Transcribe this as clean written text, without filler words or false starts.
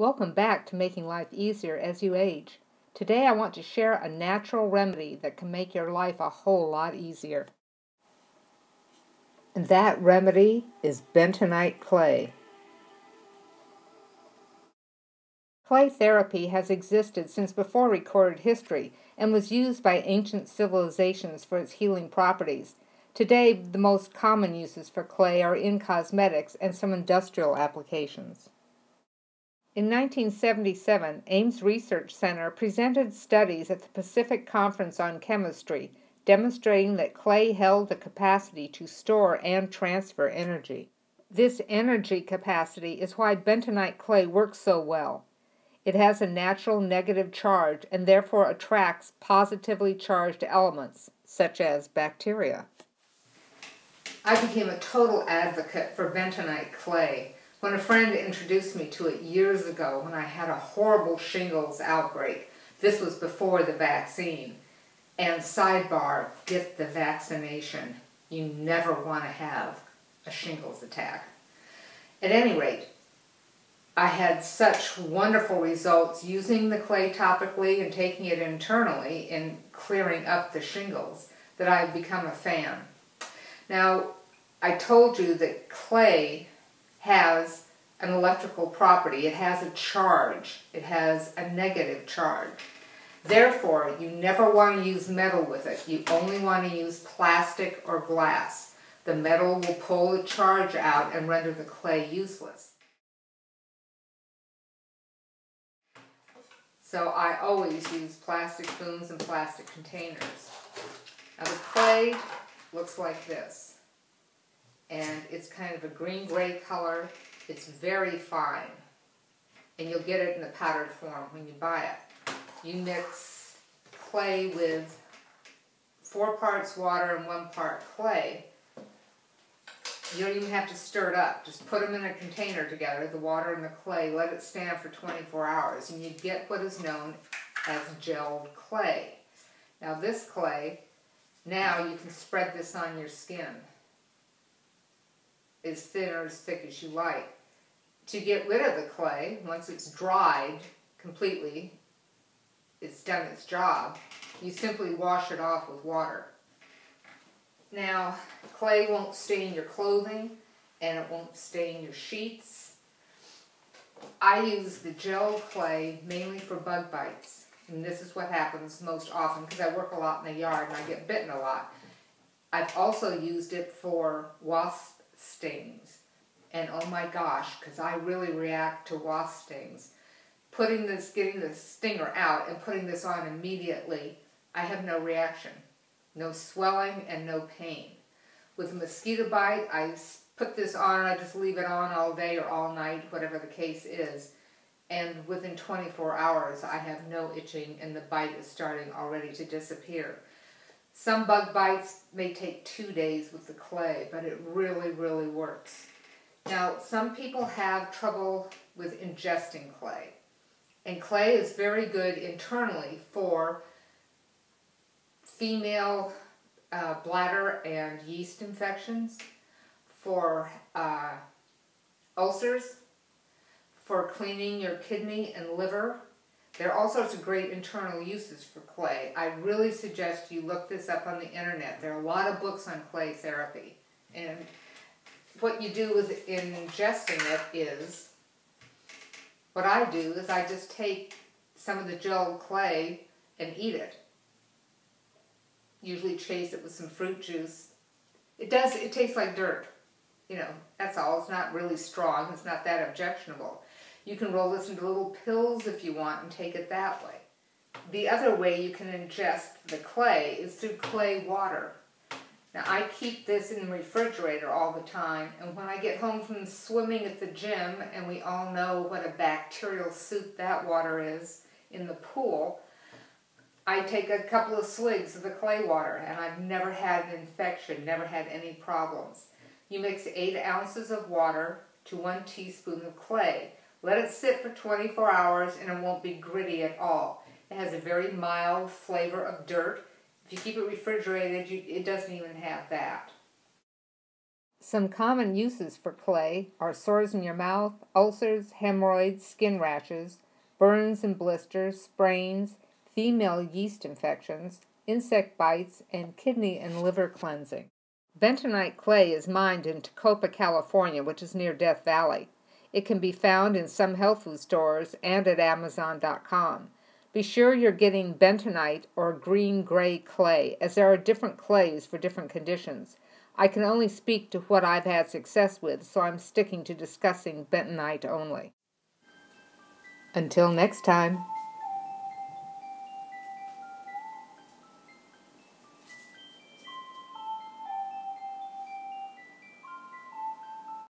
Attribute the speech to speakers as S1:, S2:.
S1: Welcome back to Making Life Easier as You Age. Today I want to share a natural remedy that can make your life a whole lot easier. And that remedy is bentonite clay. Clay therapy has existed since before recorded history and was used by ancient civilizations for its healing properties. Today, the most common uses for clay are in cosmetics and some industrial applications. In 1977, Ames Research Center presented studies at the Pacific Conference on Chemistry, demonstrating that clay held the capacity to store and transfer energy. This energy capacity is why bentonite clay works so well. It has a natural negative charge and therefore attracts positively charged elements, such as bacteria. I became a total advocate for bentonite clay when a friend introduced me to it years ago when I had a horrible shingles outbreak. This was before the vaccine. And sidebar, get the vaccination. You never want to have a shingles attack. At any rate, I had such wonderful results using the clay topically and taking it internally in clearing up the shingles that I've become a fan. Now, I told you that clay has an electrical property. It has a charge. It has a negative charge. Therefore, you never want to use metal with it. You only want to use plastic or glass. The metal will pull the charge out and render the clay useless. So I always use plastic spoons and plastic containers. Now the clay looks like this. And it's kind of a green-gray color. It's very fine. And you'll get it in the powdered form when you buy it. You mix clay with 4 parts water and 1 part clay. You don't even have to stir it up. Just put them in a container together, the water and the clay. Let it stand for 24 hours. And you get what is known as gelled clay. Now this clay, now you can spread this on your skin. As thin or as thick as you like. To get rid of the clay, once it's dried completely, it's done its job, you simply wash it off with water. Now, clay won't stain your clothing and it won't stain your sheets. I use the gelled clay mainly for bug bites. And this is what happens most often because I work a lot in the yard and I get bitten a lot. I've also used it for wasp stings, and oh my gosh, because I really react to wasp stings. Getting the stinger out and putting this on immediately, I have no reaction, no swelling and no pain. With a mosquito bite, I put this on and I just leave it on all day or all night, whatever the case is, and within 24 hours I have no itching and the bite is starting already to disappear. Some bug bites may take 2 days with the clay, but it really, really works. Now, some people have trouble with ingesting clay. And clay is very good internally for female bladder and yeast infections, for ulcers, for cleaning your kidney and liver. There are all sorts of great internal uses for clay. I really suggest you look this up on the internet. There are a lot of books on clay therapy. And what you do with ingesting it is, what I do is I just take some of the gelled clay and eat it. Usually chase it with some fruit juice. It tastes like dirt. You know, that's all. It's not really strong. It's not that objectionable. You can roll this into little pills if you want and take it that way. The other way you can ingest the clay is through clay water. Now I keep this in the refrigerator all the time, and when I get home from swimming at the gym, and we all know what a bacterial soup that water is in the pool, I take a couple of swigs of the clay water and I've never had an infection, never had any problems. You mix 8 ounces of water to 1 teaspoon of clay. Let it sit for 24 hours and it won't be gritty at all. It has a very mild flavor of dirt. If you keep it refrigerated, it doesn't even have that. Some common uses for clay are sores in your mouth, ulcers, hemorrhoids, skin rashes, burns and blisters, sprains, female yeast infections, insect bites, and kidney and liver cleansing. Bentonite clay is mined in Tacoma, California, which is near Death Valley. It can be found in some health food stores and at Amazon.com. Be sure you're getting bentonite or green-gray clay, as there are different clays for different conditions. I can only speak to what I've had success with, so I'm sticking to discussing bentonite only. Until next time.